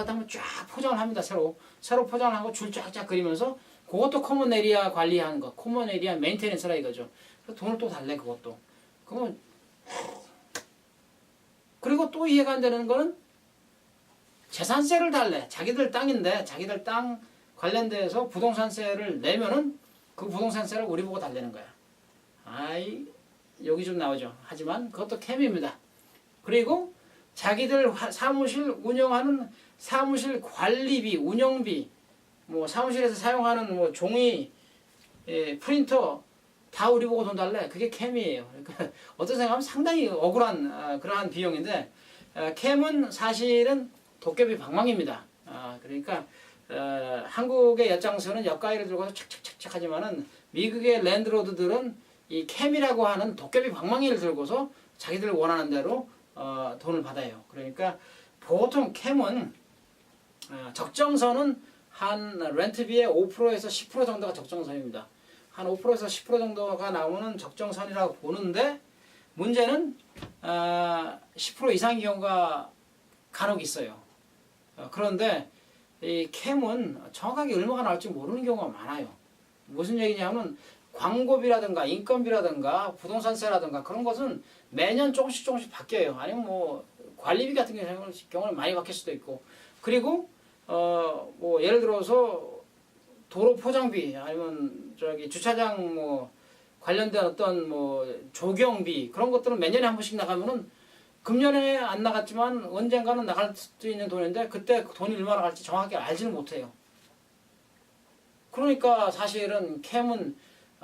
갖다 한번 쫙 포장을 합니다. 새로 포장을 하고 줄 쫙쫙 그리면서 그것도 커먼 에리아 관리하는 거, 커먼 에리아 메인테넌스라 이거죠. 그래서 돈을 또 달래 그것도. 그러면 그리고 또 이해가 안 되는 거는 재산세를 달래. 자기들 땅인데 자기들 땅 관련돼서 부동산세를 내면은 그 부동산세를 우리 보고 달래는 거야. 아이 여기 좀 나오죠. 하지만 그것도 캠입니다. 그리고 자기들 사무실 운영하는 사무실 관리비, 운영비, 뭐 사무실에서 사용하는 뭐 종이, 프린터 다 우리 보고 돈 달래. 그게 캠이에요. 그러니까 어떤 생각하면 상당히 억울한 그러한 비용인데 캠은 사실은 도깨비 방망입니다. 그러니까 한국의 엿장수는 엿가위를 들고서 착착착착 하지만은 미국의 랜드로드들은 이 캠이라고 하는 도깨비 방망이를 들고서 자기들 원하는 대로 돈을 받아요. 그러니까 보통 캠은 적정선은 한 렌트비의 5%에서 10% 정도가 적정선입니다. 한 5%에서 10% 정도가 나오는 적정선이라고 보는데 문제는 10% 이상의 경우가 간혹 있어요. 그런데 이 캠은 정확하게 얼마가 나올지 모르는 경우가 많아요. 무슨 얘기냐면 광고비라든가 인건비라든가 부동산세라든가 그런 것은 매년 조금씩 바뀌어요. 아니면 뭐 관리비 같은 경우는 많이 바뀔 수도 있고, 그리고 뭐 예를 들어서 도로 포장비 아니면 저기 주차장 뭐 관련된 어떤 뭐 조경비 그런 것들은 매년에 한 번씩 나가면은 금년에 안 나갔지만 언젠가는 나갈 수 있는 돈인데 그때 돈이 얼마나 갈지 정확하게 알지는 못해요. 그러니까 사실은 캠은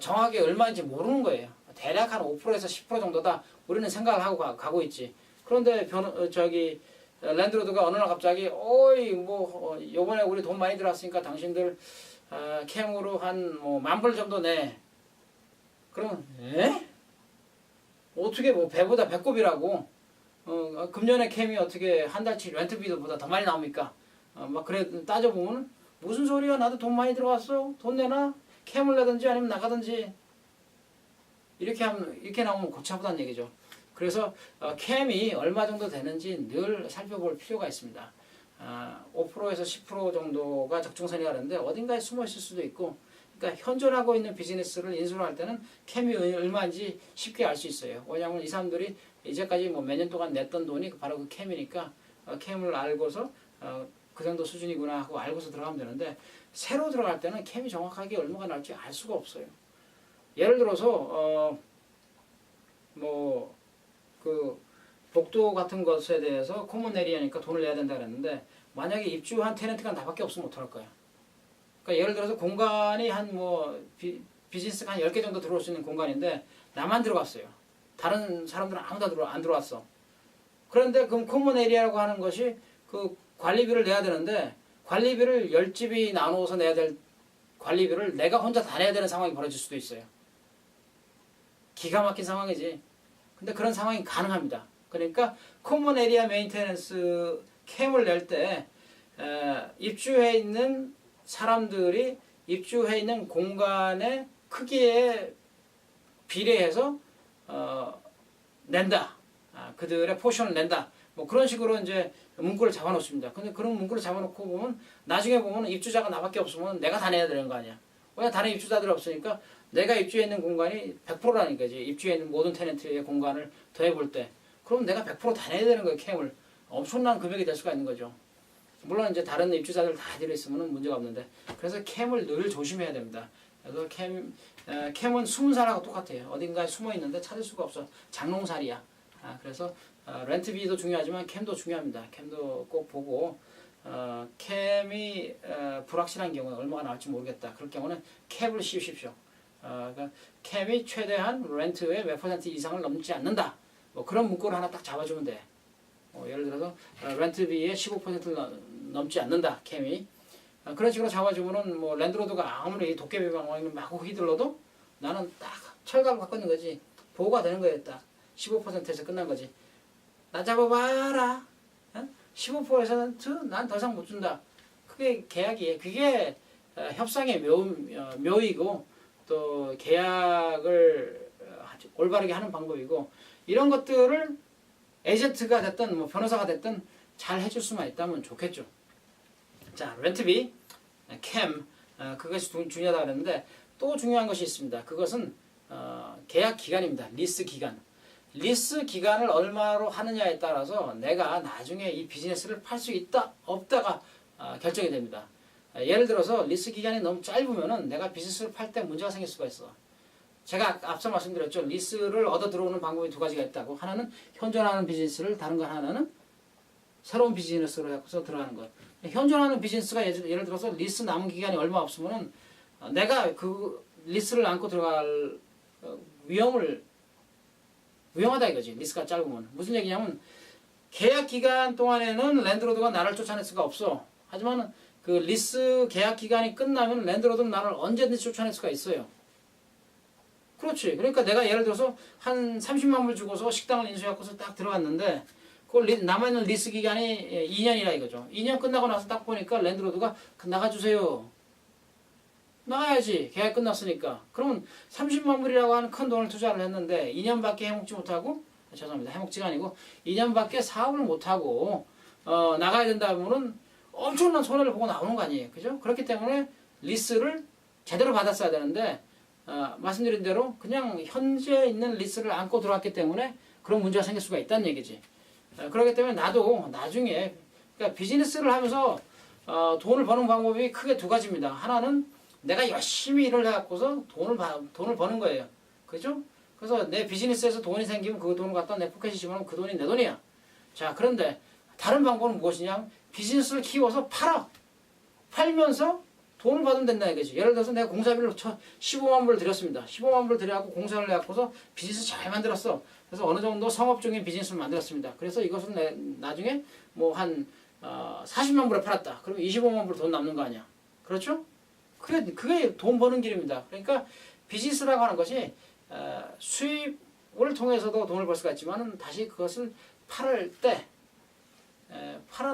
정확하게 얼마인지 모르는 거예요. 대략 한 5%에서 10% 정도다 우리는 생각을 하고 가고 있지. 그런데 랜드로드가 어느 날 갑자기 어이 뭐 요번에 우리 돈 많이 들어왔으니까 당신들 캠으로 한 뭐 10,000불 정도 내. 그러면 어떻게 뭐 배보다 배꼽이라고 금년에 캠이 어떻게 한 달치 렌트비보다 더 많이 나옵니까? 막 그래 따져보면 무슨 소리야, 나도 돈 많이 들어왔어, 돈 내놔, 캠을 내든지 아니면 나가든지. 이렇게 나오면 골치 아프다는 얘기죠. 그래서 캠이 얼마 정도 되는지 늘 살펴볼 필요가 있습니다. 5%에서 10% 정도가 적정선이라 하는데 어딘가에 숨어 있을 수도 있고, 그러니까 현존하고 있는 비즈니스를 인수할 때는 캠이 얼마인지 쉽게 알 수 있어요. 왜냐하면 이 사람들이 이제까지 뭐 몇 년 동안 냈던 돈이 바로 그 캠이니까 캠을 알고서 그 정도 수준이구나 하고 알고서 들어가면 되는데, 새로 들어갈 때는 캠이 정확하게 얼마가 나올지 알 수가 없어요. 예를 들어서 뭐 그 복도 같은 것에 대해서 코먼 에리아니까 돈을 내야 된다 그랬는데, 만약에 입주한 테넌트가 나밖에 없으면 어떡할 거야? 그러니까 예를 들어서 공간이 한 뭐 비즈니스가 한 10개 정도 들어올 수 있는 공간인데 나만 들어갔어요. 다른 사람들은 아무도 안 들어왔어. 그런데 그럼 코먼 에리아라고 하는 것이 그 관리비를 내야 되는데, 관리비를 10집이 나눠서 내야 될 관리비를 내가 혼자 다 내야 되는 상황이 벌어질 수도 있어요. 기가 막힌 상황이지. 근데 그런 상황이 가능합니다. 그러니까 코먼 에리아 메인테넌스 캠을 낼 때 입주해 있는 사람들이 입주해 있는 공간의 크기에 비례해서 낸다. 그들의 포션을 낸다. 뭐 그런 식으로 이제 문구를 잡아놓습니다. 근데 그런 문구를 잡아놓고 보면 나중에 보면 입주자가 나밖에 없으면 내가 다 내야 되는 거 아니야. 왜 다른 입주자들이 없으니까 내가 입주해 있는 공간이 100%라는 거지. 입주해 있는 모든 테넌트의 공간을 더해볼 때. 그럼 내가 100% 다 내야 되는 거예요, 캠을. 엄청난 금액이 될 수가 있는 거죠. 물론 이제 다른 입주자들 다 들어있으면 문제가 없는데, 그래서 캠을 늘 조심해야 됩니다. 그래서 캠은 숨은 살하고 똑같아요. 어딘가에 숨어 있는데 찾을 수가 없어. 장롱살이야. 그래서 렌트비도 중요하지만 캠도 중요합니다. 캠도 꼭 보고, 캠이 불확실한 경우에 얼마가 나올지 모르겠다. 그럴 경우는 캡을 씌우십시오. 그러니까 캠이 최대한 렌트의 몇 % 이상을 넘지 않는다. 뭐 그런 문구를 하나 딱 잡아주면 돼. 예를 들어서 렌트비의 15%를 넘지 않는다, 캠이. 그런 식으로 잡아주면은 뭐 랜드로드가 아무리 도깨비 방망이를 막 휘둘러도 나는 딱 철갑을 갖고 있는 거지. 보호가 되는 거예요. 딱 15%에서 끝난 거지. 나 잡아봐라. 15% 난 더 이상 못 준다. 그게 계약이에요. 그게 협상의 묘이고 또 계약을 올바르게 하는 방법이고, 이런 것들을 에이전트가 됐든 뭐 변호사가 됐든 잘 해줄 수만 있다면 좋겠죠. 자, 렌트비, 캠, 그것이 중요하다 그랬는데 또 중요한 것이 있습니다. 그것은 계약 기간입니다. 리스 기간. 리스 기간을 얼마로 하느냐에 따라서 내가 나중에 이 비즈니스를 팔 수 있다 없다가 결정이 됩니다. 예를 들어서 리스 기간이 너무 짧으면은 내가 비즈니스를 팔 때 문제가 생길 수가 있어. 제가 앞서 말씀드렸죠. 리스를 얻어 들어오는 방법이 두 가지가 있다고. 하나는 현존하는 비즈니스를, 다른 거 하나는 새로운 비즈니스로 해서 들어가는 것. 현존하는 비즈니스가 예를 들어서 리스 남은 기간이 얼마 없으면은 내가 그 리스를 안고 들어갈 위험하다 이거지. 리스가 짧으면. 무슨 얘기냐면 계약 기간 동안에는 랜드로드가 나를 쫓아낼 수가 없어. 하지만 그 리스 계약 기간이 끝나면 랜드로드는 나를 언제든지 쫓아낼 수가 있어요. 그렇지. 그러니까 내가 예를 들어서 한 30만 불 주고서 식당을 인수해갖고서 딱 들어갔는데 그 남아있는 리스 기간이 2년이라 이거죠. 2년 끝나고 나서 딱 보니까 랜드로드가 나가주세요. 나가야지. 계약 끝났으니까. 그러면 30만 불이라고 하는 큰 돈을 투자를 했는데 2년밖에 해먹지 못하고, 죄송합니다. 해먹지가 아니고 2년밖에 사업을 못하고 나가야 된다 하면은 엄청난 손해를 보고 나오는 거 아니에요. 그죠? 그렇기 때문에 리스를 제대로 받았어야 되는데 말씀드린 대로 그냥 현재 있는 리스를 안고 들어왔기 때문에 그런 문제가 생길 수가 있다는 얘기지. 그렇기 때문에 나도 나중에 그러니까 비즈니스를 하면서 돈을 버는 방법이 크게 두 가지입니다. 하나는 내가 열심히 일을 해갖고서 돈을 버는 거예요. 그죠? 그래서 내 비즈니스에서 돈이 생기면 그 돈을 갖다 내 포켓에 집어넣으면 그 돈이 내 돈이야. 자, 그런데 다른 방법은 무엇이냐? 비즈니스를 키워서 팔면서 돈을 받으면 된다 이거지. 예를 들어서 내가 공사비를 15만 불을 들였습니다. 15만 불을 들여갖고 공사를 해갖고서 비즈니스 잘 만들었어. 그래서 어느 정도 성업적인 비즈니스를 만들었습니다. 그래서 이것은 나중에 뭐 한 40만 불에 팔았다. 그러면 25만 불 돈 남는 거 아니야. 그렇죠? 그게 돈 버는 길입니다. 그러니까 비즈니스라고 하는 것이 수입을 통해서도 돈을 벌 수가 있지만 다시 그것을 팔아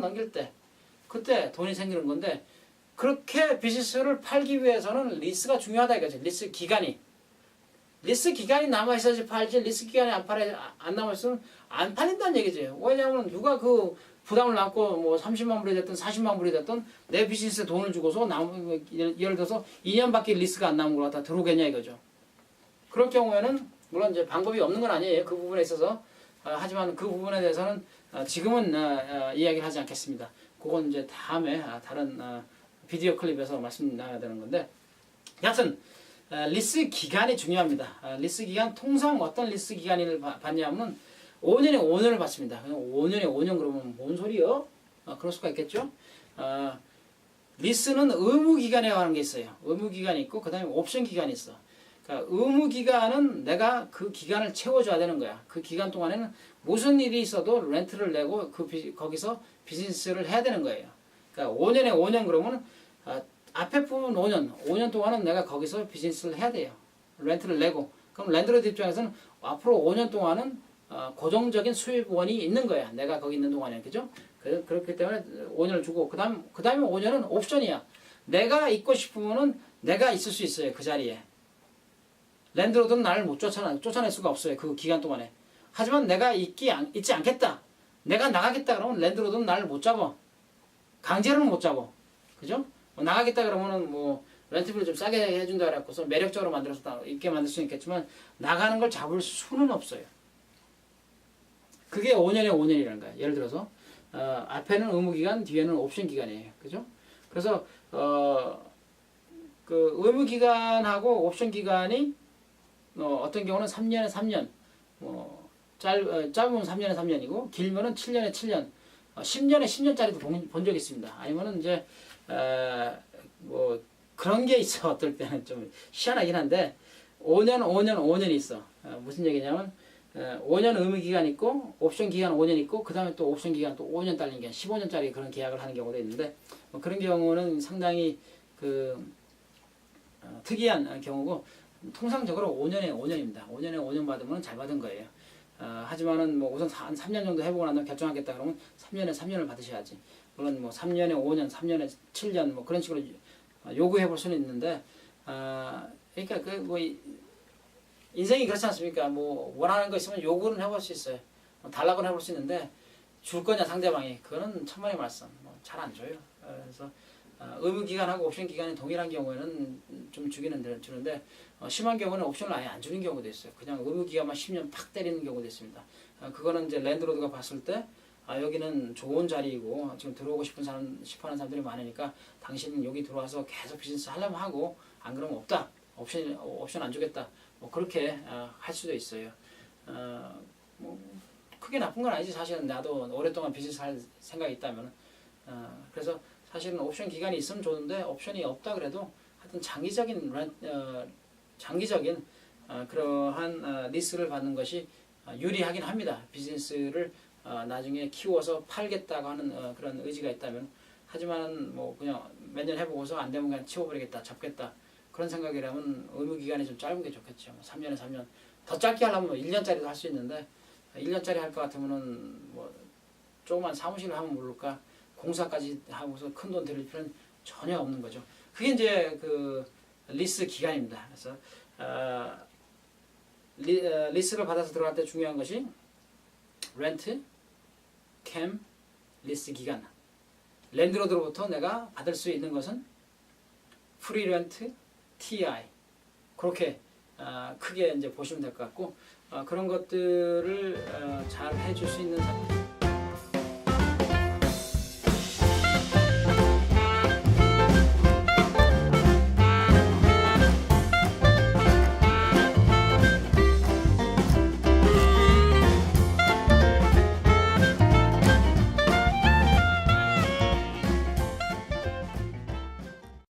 넘길 때 그때 돈이 생기는 건데 그렇게 비즈니스를 팔기 위해서는 리스가 중요하다 이거죠. 리스 기간이 남아있어야지 팔지 리스 기간이 안 남아있으면 안 팔린다는 얘기죠. 왜냐하면 누가 그 부담을 안고 뭐 30만 불이 됐든 40만 불이 됐든 내 비즈니스에 돈을 주고서 예를 들어서 2년밖에 리스가 안 남은 걸 갖다 들어오겠냐 이거죠. 그럴 경우에는 물론 이제 방법이 없는 건 아니에요. 그 부분에 있어서 하지만 그 부분에 대해서는 지금은 이야기를 하지 않겠습니다. 그건 이제 다음에 다른 비디오 클립에서 말씀나야 되는 건데 여하튼 리스 기간이 중요합니다. 리스 기간 통상 어떤 리스 기간을 받냐면 5년에 5년을 받습니다. 5년에 5년 그러면 뭔 소리요? 그럴 수가 있겠죠. 리스는 의무 기간에 관한 게 있어요. 의무 기간이 있고 그 다음에 옵션 기간이 있어. 그러니까 의무 기간은 내가 그 기간을 채워줘야 되는 거야. 그 기간 동안에는 무슨 일이 있어도 렌트를 내고 거기서 비즈니스를 해야 되는 거예요. 그러니까 5년에 5년 그러면 앞에 부분 5년 동안은 내가 거기서 비즈니스를 해야 돼요. 렌트를 내고. 그럼 랜드로드 입장에서는 앞으로 5년 동안은 고정적인 수입원이 있는 거야. 내가 거기 있는 동안에. 그죠? 그렇기 때문에 5년을 주고 그 다음에 5년은 옵션이야. 내가 있고 싶으면은 내가 있을 수 있어요. 그 자리에. 랜드로드는 나를 못 쫓아낼 수가 없어요. 그 기간 동안에. 하지만 내가 있지 않겠다. 내가 나가겠다 그러면 랜드로드는 나를 못 잡아. 강제로는 못 잡아. 그죠? 나가겠다 그러면은 뭐 렌트비를 좀 싸게 해준다 그래갖고서 매력적으로 만들어서 있게 만들 수 있겠지만 나가는 걸 잡을 수는 없어요. 그게 5년에 5년이라는 거야. 예를 들어서 앞에는 의무기간, 뒤에는 옵션 기간이에요. 그죠? 그래서 그 의무기간하고 옵션 기간이 어떤 경우는 3년에 3년, 짧으면 3년에 3년이고 길면은 7년에 7년, 10년에 10년짜리도 본 적이 있습니다. 아니면은 이제 뭐 그런 게 있어. 어떨 때는 좀 희한하긴 한데 5년이 있어. 무슨 얘기냐면 5년 의무 기간 있고 옵션 기간 5년 있고 그 다음에 또 옵션 기간 또 5년 딸린 게 15년짜리 그런 계약을 하는 경우도 있는데 그런 경우는 상당히 특이한 경우고 통상적으로 5년에 5년입니다. 5년에 5년 받으면 잘 받은 거예요. 하지만은 뭐 우선 한 3년 정도 해보고 난 다음에 결정하겠다 그러면 3년에 3년을 받으셔야지. 물론 뭐 3년에 5년, 3년에 7년 뭐 그런 식으로 요구해 볼 수는 있는데 그러니까 그 뭐 인생이 그렇지 않습니까? 뭐 원하는 거 있으면 요구는 해볼 수 있어요. 달라고는 해볼 수 있는데 줄 거냐 상대방이 그거는 천만의 말씀. 뭐 잘 안 줘요. 그래서 의무 기간하고 옵션 기간이 동일한 경우에는 좀 주는데 심한 경우는 옵션을 아예 안 주는 경우도 있어요. 그냥 의무 기간만 10년 팍 때리는 경우도 있습니다. 그거는 이제 랜드로드가 봤을 때 여기는 좋은 자리이고 지금 들어오고 싶어하는 사람들이 많으니까 당신은 여기 들어와서 계속 비즈니스 하려면 하고 안 그러면 없다. 옵션 안 주겠다. 뭐 그렇게 할 수도 있어요. 뭐 크게 나쁜 건 아니지. 사실은 나도 오랫동안 비즈니스 할 생각이 있다면 그래서 사실은 옵션 기간이 있으면 좋은데 옵션이 없다 그래도 하여튼 장기적인 그러한 리스를 받는 것이 유리하긴 합니다. 비즈니스를 나중에 키워서 팔겠다고 하는 그런 의지가 있다면. 하지만 뭐 그냥 몇 년 해보고서 안 되면 그냥 치워버리겠다, 접겠다 그런 생각이라면 의무 기간이 좀 짧은 게 좋겠죠. 3년에 3년 더 짧게 하려면 1년짜리도 할 수 있는데 1년짜리 할 것 같으면은 뭐 조그만 사무실을 하면 모를까 공사까지 하고서 큰 돈 들일 필요는 전혀 없는 거죠. 그게 이제 그 리스 기간입니다. 그래서 리스를 받아서 들어갈 때 중요한 것이 렌트, 캠, 리스 기간. 랜드로드로부터 내가 받을 수 있는 것은 프리 렌트, TI 그렇게 크게 이제 보시면 될 것 같고 그런 것들을 잘 해줄 수 있는